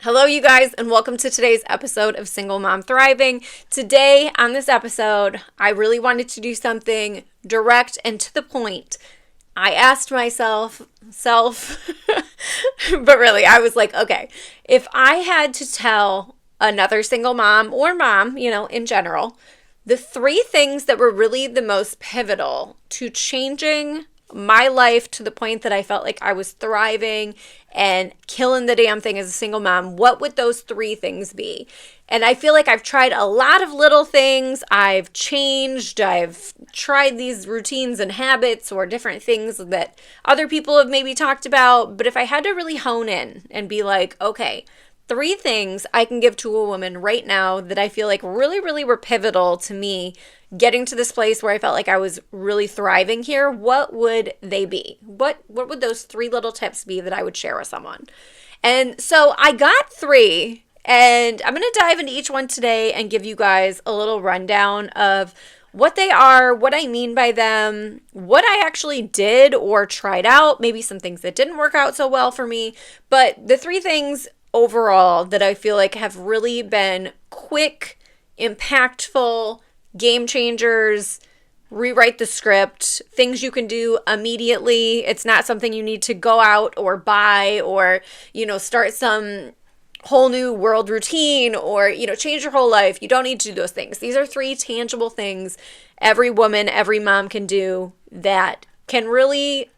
Hello, you guys, and welcome to today's episode of Single Mom Thriving. Today, on this episode, I really wanted to do something direct and to the point. I asked myself, but really, I was like, okay, if I had to tell another single mom or mom, in general, the three things that were really the most pivotal to changing my life to the point that I felt like I was thriving and killing the damn thing as a single mom, what would those three things be? And I feel like I've tried a lot of little things. I've changed. I've tried these routines and habits or different things that other people have maybe talked about. But if I had to really hone in and be like, okay, three things I can give to a woman right now that I feel like really were pivotal to me getting to this place where I felt like I was really thriving here, what would they be? What would those three little tips be that I would share with someone? And so I got three, and I'm going to dive into each one today and give you guys a little rundown of what they are, what I mean by them, what I actually did or tried out, maybe some things that didn't work out so well for me, but the three things overall that I feel like have really been quick, impactful, game changers, rewrite the script, things you can do immediately. It's not something you need to go out or buy or, start some whole new world routine or, change your whole life. You don't need to do those things. These are three tangible things every woman, every mom can do that can really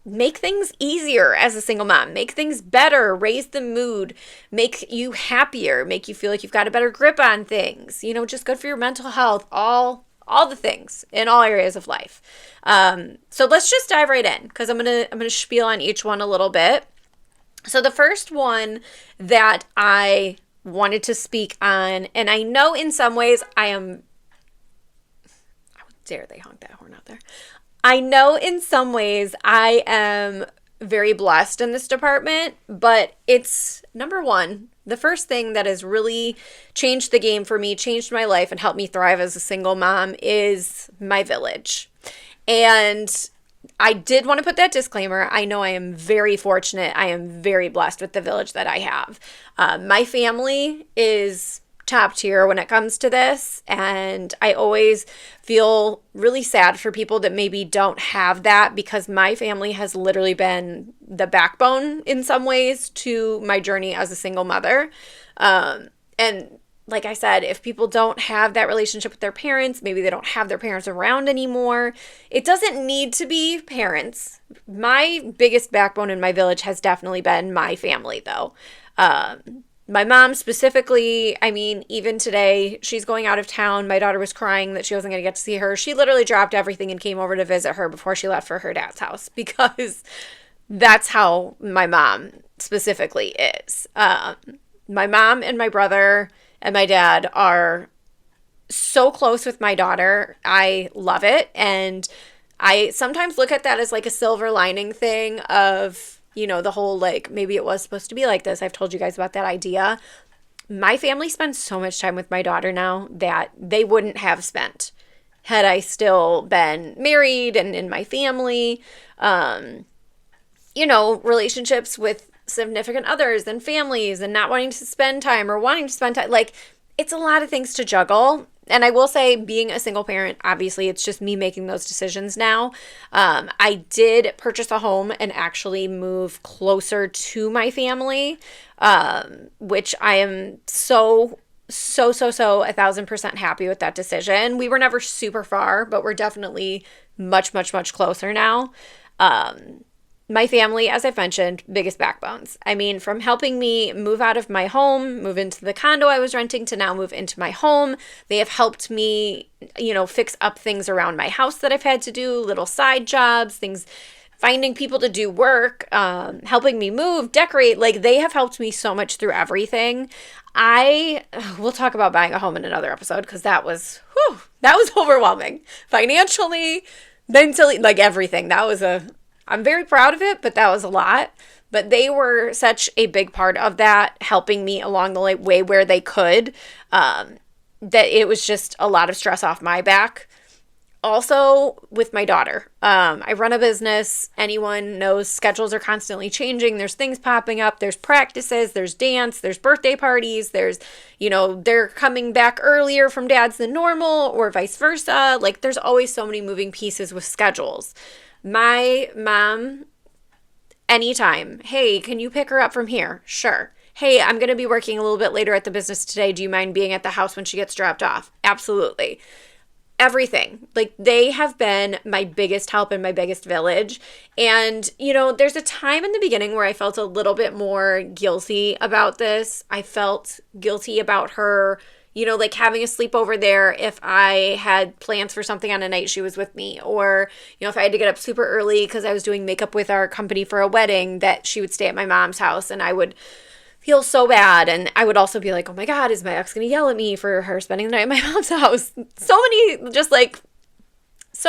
make things easier as a single mom, make things better, raise the mood, make you happier, make you feel like you've got a better grip on things, just good for your mental health, all the things in all areas of life. So let's just dive right in because I'm gonna spiel on each one a little bit. So the first one that I wanted to speak on, and I know in some ways how dare they honk that horn out there. I know in some ways I am very blessed in this department, but it's number one, the first thing that has really changed the game for me, changed my life, and helped me thrive as a single mom is my village. And I did want to put that disclaimer. I know I am very fortunate. I am very blessed with the village that I have. My family is top tier when it comes to this, and I always feel really sad for people that maybe don't have that because my family has literally been the backbone in some ways to my journey as a single mother. And like I said, if people don't have that relationship with their parents, maybe they don't have their parents around anymore, it doesn't need to be parents. My biggest backbone in my village has definitely been my family, though. My mom specifically, even today, she's going out of town. My daughter was crying that she wasn't going to get to see her. She literally dropped everything and came over to visit her before she left for her dad's house because that's how my mom specifically is. My mom and my brother and my dad are so close with my daughter. I love it. And I sometimes look at that as like a silver lining thing of, the whole, like, maybe it was supposed to be like this. I've told you guys about that idea. My family spends so much time with my daughter now that they wouldn't have spent had I still been married and in my family. Relationships with significant others and families and not wanting to spend time or wanting to spend time. Like, it's a lot of things to juggle. And I will say, being a single parent, obviously, it's just me making those decisions now. I did purchase a home and actually move closer to my family, which I am so 1,000% happy with that decision. We were never super far, but we're definitely much closer now. My family, as I've mentioned, biggest backbones. From helping me move out of my home, move into the condo I was renting to now move into my home. They have helped me, fix up things around my house that I've had to do, little side jobs, things, finding people to do work, helping me move, decorate. Like, they have helped me so much through everything. We'll talk about buying a home in another episode because that was overwhelming. Financially, mentally, like everything. I'm very proud of it, but that was a lot. But they were such a big part of that, helping me along the way where they could, that it was just a lot of stress off my back. Also with my daughter. I run a business. Anyone knows schedules are constantly changing. There's things popping up. There's practices. There's dance. There's birthday parties. There's, they're coming back earlier from dad's than normal or vice versa. Like there's always so many moving pieces with schedules. My mom, anytime, hey, can you pick her up from here? Sure. Hey, I'm going to be working a little bit later at the business today. Do you mind being at the house when she gets dropped off? Absolutely. Everything. Like they have been my biggest help and my biggest village. And, there's a time in the beginning where I felt a little bit more guilty about this. I felt guilty about her, like having a sleepover there if I had plans for something on a night she was with me, or, if I had to get up super early because I was doing makeup with our company for a wedding, that she would stay at my mom's house and I would feel so bad. And I would also be like, oh my God, is my ex going to yell at me for her spending the night at my mom's house? So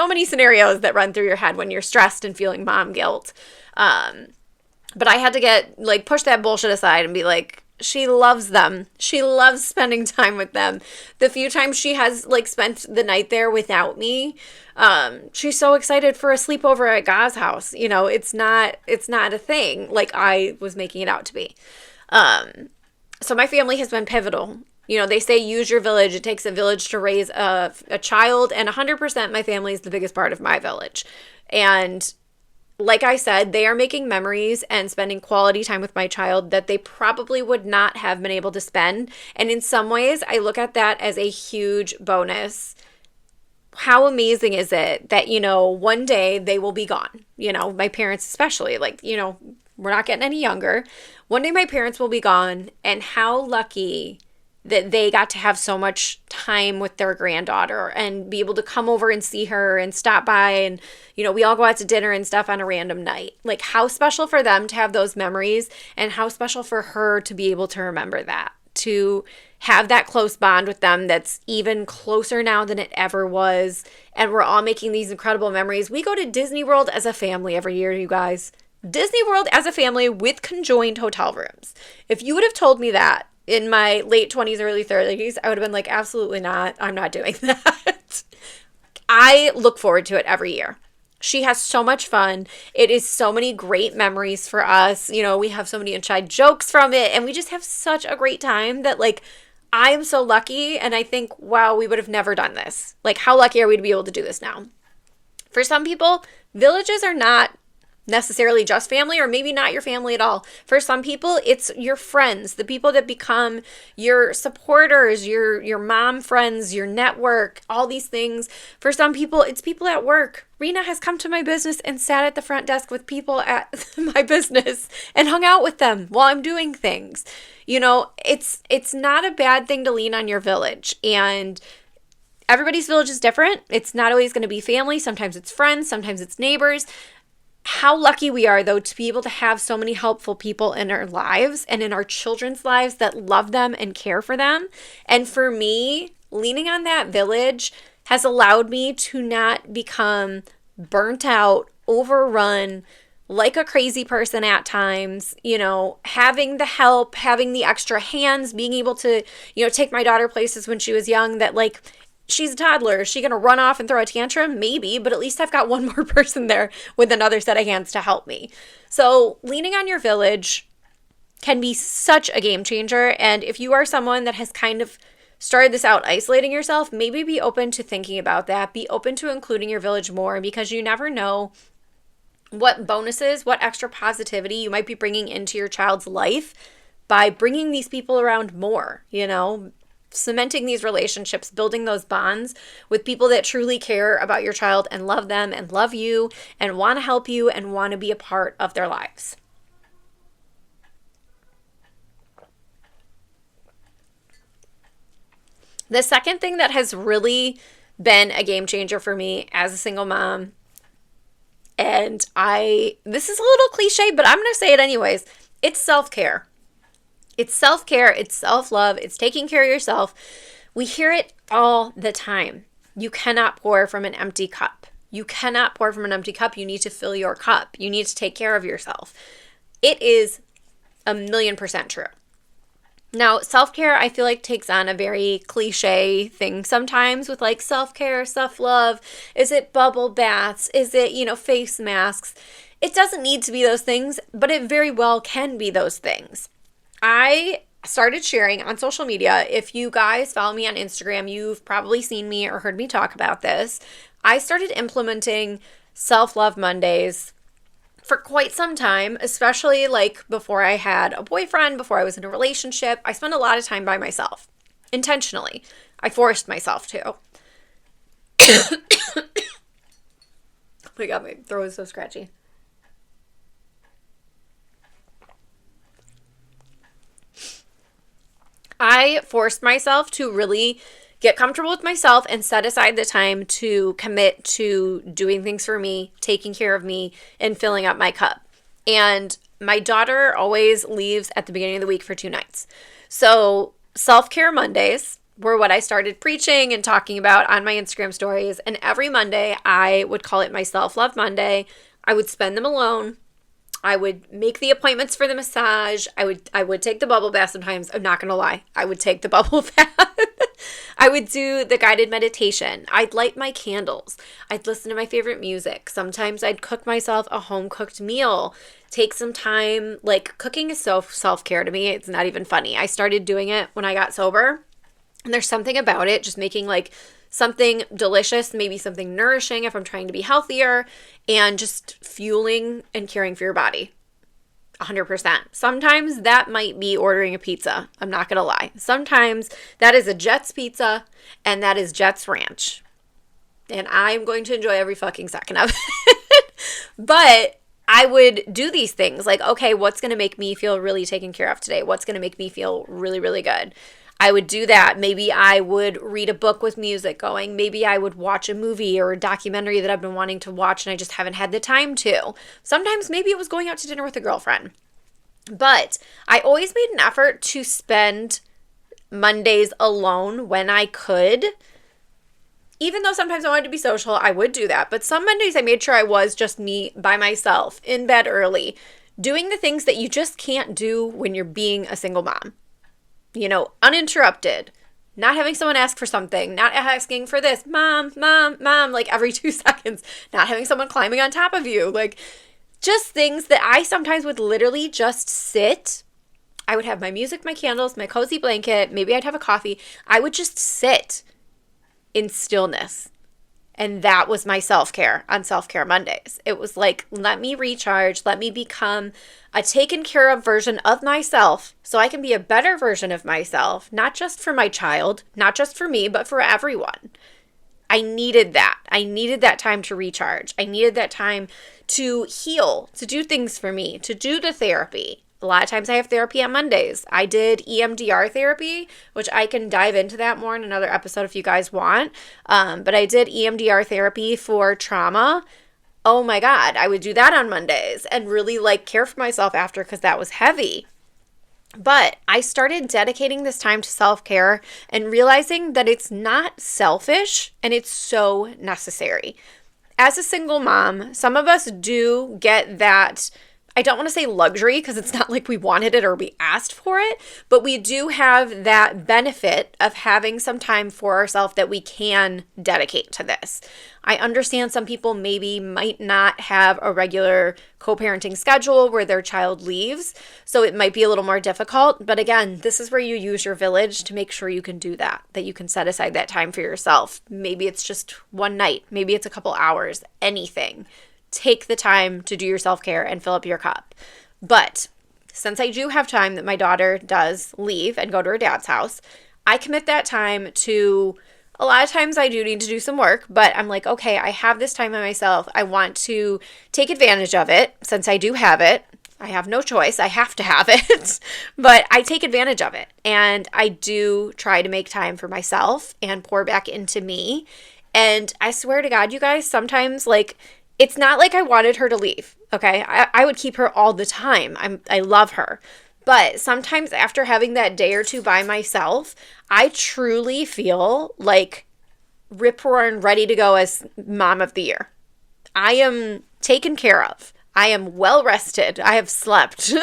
many scenarios that run through your head when you're stressed and feeling mom guilt. But I had to push that bullshit aside and be like, she loves them. She loves spending time with them. The few times she has spent the night there without me, she's so excited for a sleepover at God's house. It's not a thing like I was making it out to be. So my family has been pivotal. They say use your village. It takes a village to raise a child, and 100% my family is the biggest part of my village. And like I said, they are making memories and spending quality time with my child that they probably would not have been able to spend. And in some ways, I look at that as a huge bonus. How amazing is it that, one day they will be gone? My parents especially, we're not getting any younger. One day my parents will be gone, and how lucky that they got to have so much time with their granddaughter and be able to come over and see her and stop by, and, we all go out to dinner and stuff on a random night. Like how special for them to have those memories, and how special for her to be able to remember that, to have that close bond with them that's even closer now than it ever was. And we're all making these incredible memories. We go to Disney World as a family every year, you guys. Disney World as a family with conjoined hotel rooms. If you would have told me that in my late 20s, early 30s, I would have been like, absolutely not. I'm not doing that. I look forward to it every year. She has so much fun. It is so many great memories for us. We have so many inside jokes from it, and we just have such a great time that I am so lucky. And I think, wow, we would have never done this. How lucky are we to be able to do this now? For some people, villages are not necessarily just family, or maybe not your family at all. For some people, it's your friends, the people that become your supporters, your mom friends, your network, all these things. For some people, it's people at work. Rena has come to my business and sat at the front desk with people at my business and hung out with them while I'm doing things. It's not a bad thing to lean on your village. And everybody's village is different. It's not always going to be family. Sometimes it's friends. Sometimes it's neighbors. How lucky we are, though, to be able to have so many helpful people in our lives and in our children's lives that love them and care for them. And for me, leaning on that village has allowed me to not become burnt out, overrun, like a crazy person at times, having the help, having the extra hands, being able to, take my daughter places when she was young that she's a toddler. Is she going to run off and throw a tantrum? Maybe, but at least I've got one more person there with another set of hands to help me. So leaning on your village can be such a game changer. And if you are someone that has kind of started this out isolating yourself, maybe be open to thinking about that. Be open to including your village more, because you never know what bonuses, what extra positivity you might be bringing into your child's life by bringing these people around more, cementing these relationships, building those bonds with people that truly care about your child and love them and love you and want to help you and want to be a part of their lives. The second thing that has really been a game changer for me as a single mom, and this is a little cliche, but I'm going to say it anyways, it's self-care. It's self-care, it's self-love, it's taking care of yourself. We hear it all the time. You cannot pour from an empty cup. You cannot pour from an empty cup. You need to fill your cup. You need to take care of yourself. It is 1,000,000% true. Now, self-care, I feel like takes on a very cliche thing sometimes with like self-care, self-love. Is it bubble baths? Is it, face masks? It doesn't need to be those things, but it very well can be those things. I started sharing on social media. If you guys follow me on Instagram, you've probably seen me or heard me talk about this. I started implementing self-love Mondays for quite some time, especially like before I had a boyfriend, before I was in a relationship. I spent a lot of time by myself, intentionally. I forced myself to. Oh my God, my throat is so scratchy. I forced myself to really get comfortable with myself and set aside the time to commit to doing things for me, taking care of me, and filling up my cup. And my daughter always leaves at the beginning of the week for 2 nights. So self-care Mondays were what I started preaching and talking about on my Instagram stories. And every Monday, I would call it my self-love Monday. I would spend them alone. I would make the appointments for the massage. I would take the bubble bath sometimes. I'm not going to lie. I would take the bubble bath. I would do the guided meditation. I'd light my candles. I'd listen to my favorite music. Sometimes I'd cook myself a home-cooked meal. Take some time. Like, cooking is so self-care to me. It's not even funny. I started doing it when I got sober. And there's something about it, just making like something delicious, maybe something nourishing if I'm trying to be healthier, and just fueling and caring for your body. 100%. Sometimes that might be ordering a pizza. I'm not going to lie. Sometimes that is a Jets pizza and that is Jets Ranch. And I'm going to enjoy every fucking second of it. But I would do these things like, okay, what's going to make me feel really taken care of today? What's going to make me feel really, really good? I would do that. Maybe I would read a book with music going. Maybe I would watch a movie or a documentary that I've been wanting to watch and I just haven't had the time to. Sometimes maybe it was going out to dinner with a girlfriend. But I always made an effort to spend Mondays alone when I could. Even though sometimes I wanted to be social, I would do that. But some Mondays I made sure I was just me by myself, in bed early, doing the things that you just can't do when you're being a single mom. Uninterrupted, not having someone ask for something, not asking for this, mom, like every 2 seconds, not having someone climbing on top of you, like just things that I sometimes would literally just sit. I would have my music, my candles, my cozy blanket, maybe I'd have a coffee. I would just sit in stillness. And that was my self-care on Self-Care Mondays. It was like, let me recharge, let me become a taken care of version of myself so I can be a better version of myself, not just for my child, not just for me, but for everyone. I needed that. I needed that time to recharge. I needed that time to heal, to do things for me, to do the therapy. A lot of times I have therapy on Mondays. I did EMDR therapy, which I can dive into that more in another episode if you guys want. But I did EMDR therapy for trauma. Oh my God, I would do that on Mondays and really care for myself after because that was heavy. But I started dedicating this time to self-care and realizing that it's not selfish and it's so necessary. As a single mom, some of us do get that, I don't want to say luxury because it's not like we wanted it or we asked for it, but we do have that benefit of having some time for ourselves that we can dedicate to this. I understand some people maybe might not have a regular co-parenting schedule where their child leaves, so it might be a little more difficult. But again, this is where you use your village to make sure you can do that you can set aside that time for yourself. Maybe it's just one night, maybe it's a couple hours, anything. Take the time to do your self-care and fill up your cup. But since I do have time that my daughter does leave and go to her dad's house, I commit that time to, a lot of times I do need to do some work, but I'm like, okay, I have this time by myself. I want to take advantage of it since I do have it. I have no choice. I have to have it, but I take advantage of it. And I do try to make time for myself and pour back into me. And I swear to God, you guys, sometimes it's not like I wanted her to leave, okay? I would keep her all the time. I love her. But sometimes after having that day or two by myself, I truly feel like rip-roaring ready to go as mom of the year. I am taken care of. I am well rested. I have slept.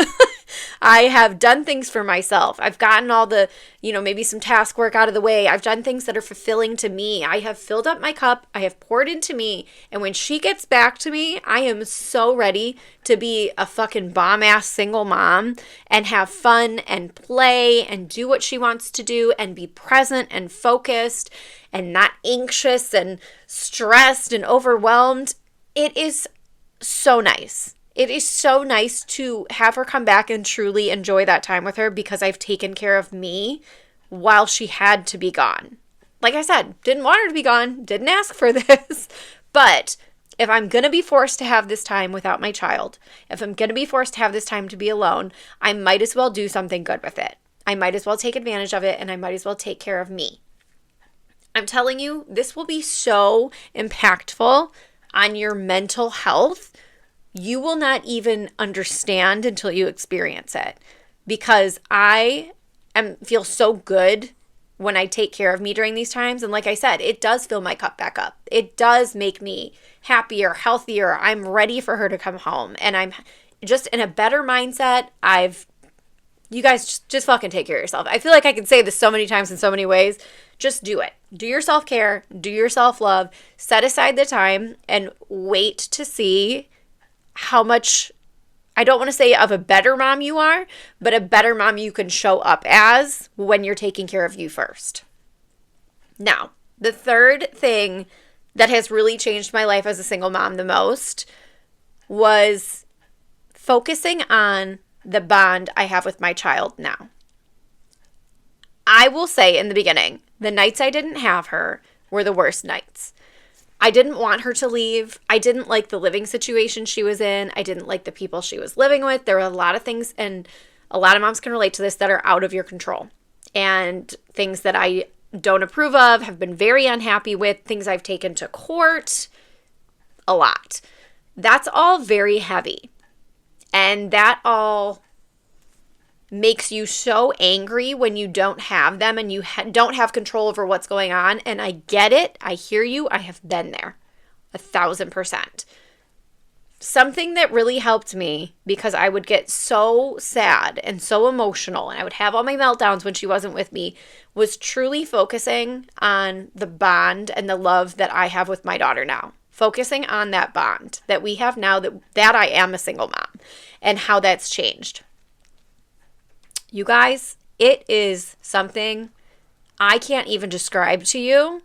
I have done things for myself. I've gotten all the, maybe some task work out of the way. I've done things that are fulfilling to me. I have filled up my cup. I have poured into me. And when she gets back to me, I am so ready to be a fucking bomb ass single mom and have fun and play and do what she wants to do and be present and focused and not anxious and stressed and overwhelmed. It is so nice. It is so nice to have her come back and truly enjoy that time with her because I've taken care of me while she had to be gone. Like I said, didn't want her to be gone, didn't ask for this, but if I'm going to be forced to have this time without my child, if I'm going to be forced to have this time to be alone, I might as well do something good with it. I might as well take advantage of it, and I might as well take care of me. I'm telling you, this will be so impactful on your mental health. You will not even understand until you experience it, because I feel so good when I take care of me during these times. And like I said, it does fill my cup back up. It does make me happier, healthier. I'm ready for her to come home, and I'm just in a better mindset. You guys just fucking take care of yourself. I feel like I can say this so many times in so many ways. Just do it. Do your self-care, do your self-love, set aside the time and wait to see how much, I don't want to say of a better mom you are, but a better mom you can show up as when you're taking care of you first. Now, the third thing that has really changed my life as a single mom the most was focusing on the bond I have with my child now. I will say in the beginning, the nights I didn't have her were the worst nights. I didn't want her to leave. I didn't like the living situation she was in. I didn't like the people she was living with. There were a lot of things, and a lot of moms can relate to this, that are out of your control. And things that I don't approve of, have been very unhappy with, things I've taken to court, a lot. That's all very heavy. And that all makes you so angry when you don't have them and you don't have control over what's going on. And I get it. I hear you. I have been there 1,000%. Something that really helped me, because I would get so sad and so emotional and I would have all my meltdowns when she wasn't with me, was truly focusing on the bond and the love that I have with my daughter now. Focusing on that bond that we have now, that I am a single mom, and how that's changed. You guys, it is something I can't even describe to you.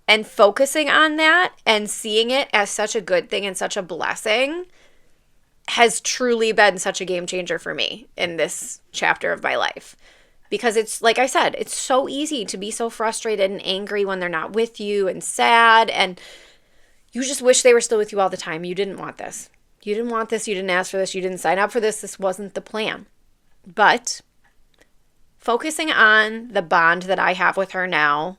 And focusing on that and seeing it as such a good thing and such a blessing has truly been such a game changer for me in this chapter of my life. Because it's, like I said, it's so easy to be so frustrated and angry when they're not with you and sad, and you just wish they were still with you all the time. You didn't want this. You didn't want this. You didn't ask for this. You didn't sign up for this. This wasn't the plan. But focusing on the bond that I have with her now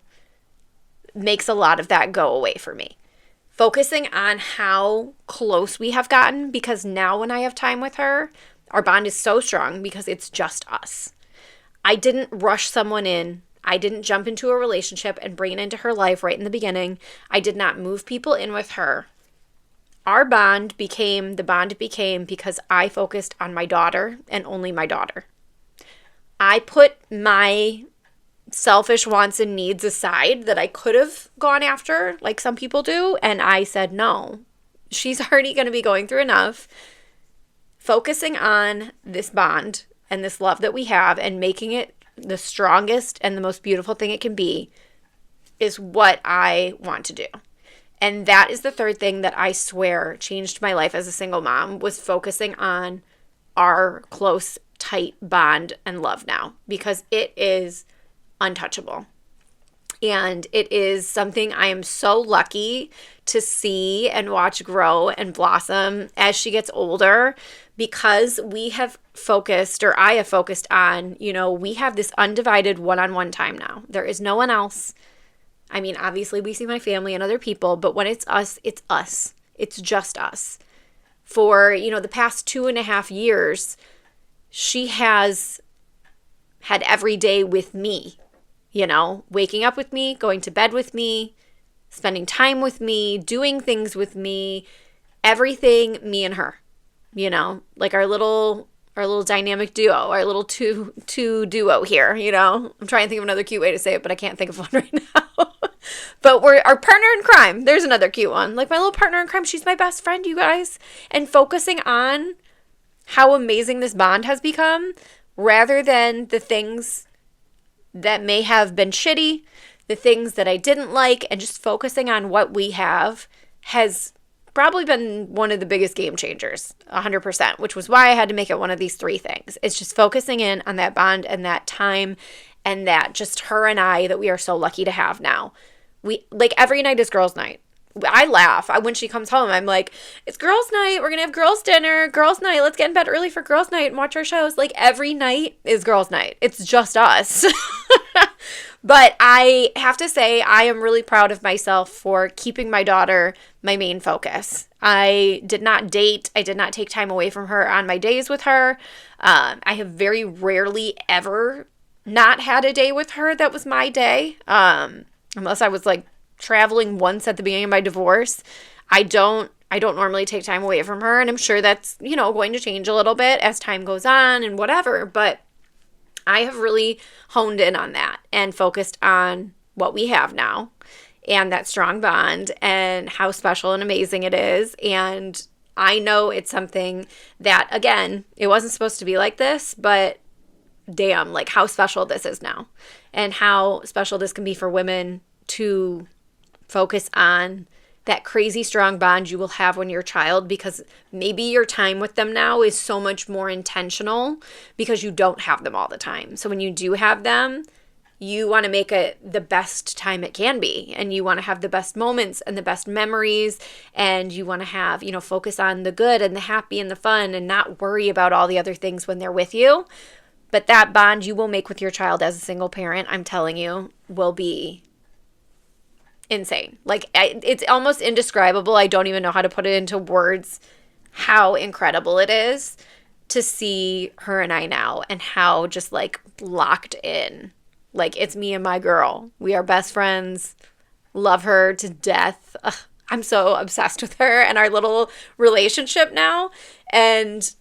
makes a lot of that go away for me. Focusing on how close we have gotten, because now when I have time with her, our bond is so strong because it's just us. I didn't rush someone in. I didn't jump into a relationship and bring it into her life right in the beginning. I did not move people in with her. Our bond became the bond it became because I focused on my daughter and only my daughter. I put my selfish wants and needs aside that I could have gone after, like some people do, and I said, no, she's already going to be going through enough. Focusing on this bond and this love that we have and making it the strongest and the most beautiful thing it can be is what I want to do. And that is the third thing that I swear changed my life as a single mom, was focusing on our close, tight bond and love now, because it is untouchable. And it is something I am so lucky to see and watch grow and blossom as she gets older, because we have focused, or I have focused on, we have this undivided one-on-one time now. There is no one else. I mean, obviously we see my family and other people, but when it's us, it's us. It's just us. For, the past 2.5 years, she has had every day with me, waking up with me, going to bed with me, spending time with me, doing things with me, everything me and her, like our little our little dynamic duo, our little two duo here, you know? I'm trying to think of another cute way to say it, but I can't think of one right now. But we're our partner in crime. There's another cute one. Like my little partner in crime, she's my best friend, you guys. And focusing on how amazing this bond has become rather than the things that may have been shitty, the things that I didn't like, and just focusing on what we have has probably been one of the biggest game changers, 100%, which was why I had to make it one of these three things. It's just focusing in on that bond and that time and that just her and I that we are so lucky to have now. We, like, every night is girls' night. I laugh. When she comes home, I'm like, it's girls' night. We're going to have girls' dinner, girls' night. Let's get in bed early for girls' night and watch our shows. Like, every night is girls' night. It's just us. But I have to say, I am really proud of myself for keeping my daughter my main focus. I did not date. I did not take time away from her on my days with her. I have very rarely ever not had a day with her that was my day. Unless I was like traveling once at the beginning of my divorce. I don't normally take time away from her, and I'm sure that's, you know, going to change a little bit as time goes on and whatever, but I have really honed in on that and focused on what we have now and that strong bond and how special and amazing it is. And I know it's something that, again, it wasn't supposed to be like this, but damn, like how special this is now and how special this can be for women to focus on that crazy strong bond you will have when you're a child, because maybe your time with them now is so much more intentional because you don't have them all the time. So when you do have them, you want to make it the best time it can be, and you want to have the best moments and the best memories, and you want to have, you know, focus on the good and the happy and the fun and not worry about all the other things when they're with you. But that bond you will make with your child as a single parent, I'm telling you, will be insane. Like, it's almost indescribable. I don't even know how to put it into words how incredible it is to see her and I now and how just like locked in. Like, it's me and my girl. We are best friends. Love her to death. Ugh, I'm so obsessed with her and our little relationship now. And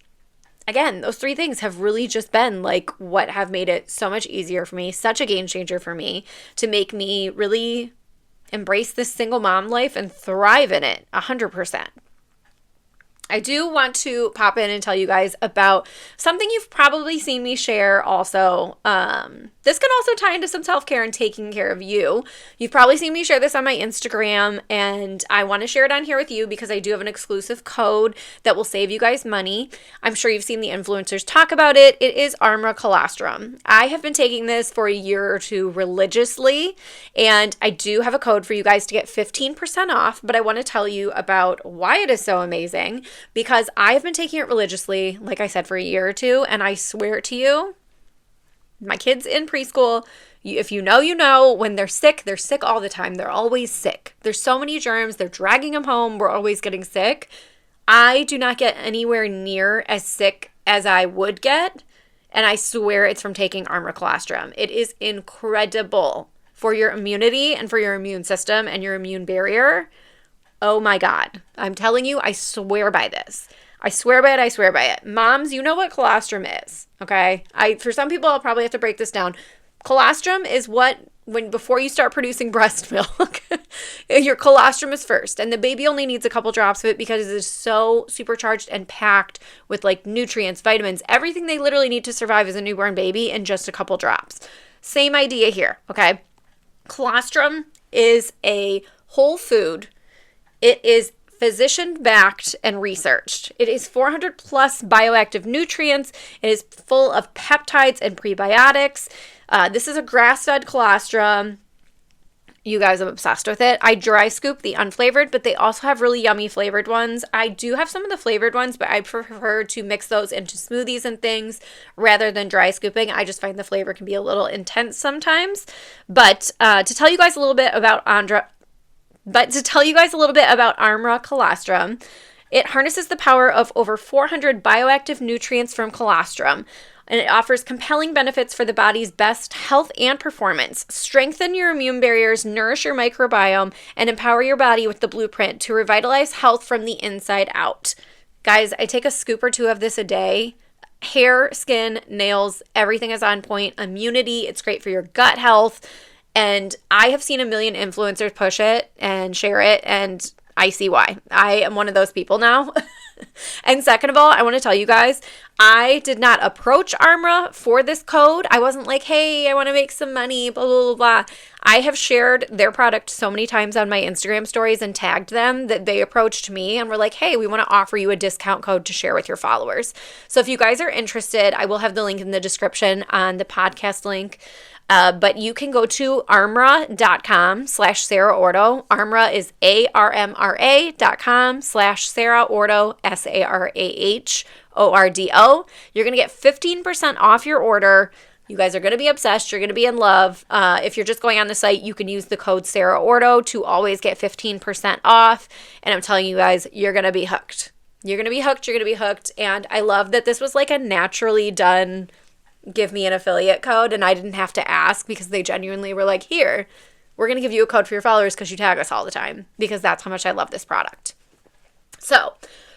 again, those three things have really just been like what have made it so much easier for me, such a game changer for me, to make me really embrace this single mom life and thrive in it 100%. I do want to pop in and tell you guys about something you've probably seen me share also. This can also tie into some self-care and taking care of you. You've probably seen me share this on my Instagram, and I want to share it on here with you because I do have an exclusive code that will save you guys money. I'm sure you've seen the influencers talk about it. It is Armra Colostrum. I have been taking this for a year or two religiously, and I do have a code for you guys to get 15% off, but I want to tell you about why it is so amazing. Because I've been taking it religiously, like I said, for a year or two, and I swear to you, my kids in preschool, if you know, when they're sick all the time. They're always sick. There's so many germs. They're dragging them home. We're always getting sick. I do not get anywhere near as sick as I would get, and I swear it's from taking Armra Colostrum. It is incredible for your immunity and for your immune system and your immune barrier. Oh my God. I'm telling you, I swear by this. I swear by it. I swear by it. Moms, you know what colostrum is, okay? For some people, I'll probably have to break this down. Colostrum is before you start producing breast milk, your colostrum is first. And the baby only needs a couple drops of it because it is so supercharged and packed with like nutrients, vitamins, everything they literally need to survive as a newborn baby in just a couple drops. Same idea here, okay? Colostrum is a whole food. It is physician-backed and researched. It is 400 plus bioactive nutrients. It is full of peptides and prebiotics. This is a grass-fed colostrum. You guys, I'm obsessed with it. I dry scoop the unflavored, but they also have really yummy flavored ones. I do have some of the flavored ones, but I prefer to mix those into smoothies and things rather than dry scooping. I just find the flavor can be a little intense sometimes. But to tell you guys a little bit about Armra Colostrum, it harnesses the power of over 400 bioactive nutrients from colostrum, and it offers compelling benefits for the body's best health and performance. Strengthen your immune barriers, nourish your microbiome, and empower your body with the blueprint to revitalize health from the inside out. Guys, I take a scoop or two of this a day. Hair, skin, nails, everything is on point. Immunity, it's great for your gut health. And I have seen a million influencers push it and share it, and I see why. I am one of those people now. And second of all, I want to tell you guys, I did not approach Armra for this code. I wasn't like, hey, I want to make some money, blah, blah, blah, blah. I have shared their product so many times on my Instagram stories and tagged them that they approached me and were like, hey, we want to offer you a discount code to share with your followers. So if you guys are interested, I will have the link in the description on the podcast link. But you can go to armra.com/Sarah Ordo. Armra is ARMRA.com/Sarah Ordo, SARAHORDO. You're going to get 15% off your order. You guys are going to be obsessed. You're going to be in love. If you're just going on the site, you can use the code Sarah Ordo to always get 15% off. And I'm telling you guys, you're going to be hooked. You're going to be hooked. You're going to be hooked. And I love that this was like a naturally done give me an affiliate code, and I didn't have to ask because they genuinely were like, here, we're going to give you a code for your followers because you tag us all the time, because that's how much I love this product. So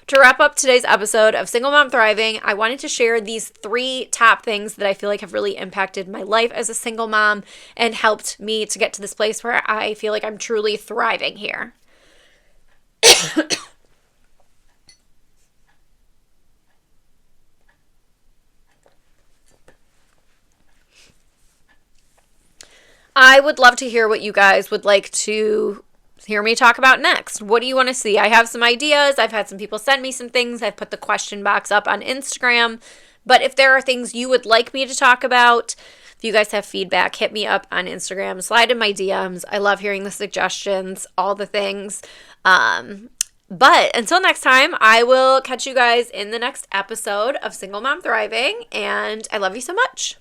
to wrap up today's episode of Single Mom Thriving, I wanted to share these 3 top things that I feel like have really impacted my life as a single mom and helped me to get to this place where I feel like I'm truly thriving here. I would love to hear what you guys would like to hear me talk about next. What do you want to see? I have some ideas. I've had some people send me some things. I've put the question box up on Instagram. But if there are things you would like me to talk about, if you guys have feedback, hit me up on Instagram. Slide in my DMs. I love hearing the suggestions, all the things. But until next time, I will catch you guys in the next episode of Single Mom Thriving. And I love you so much.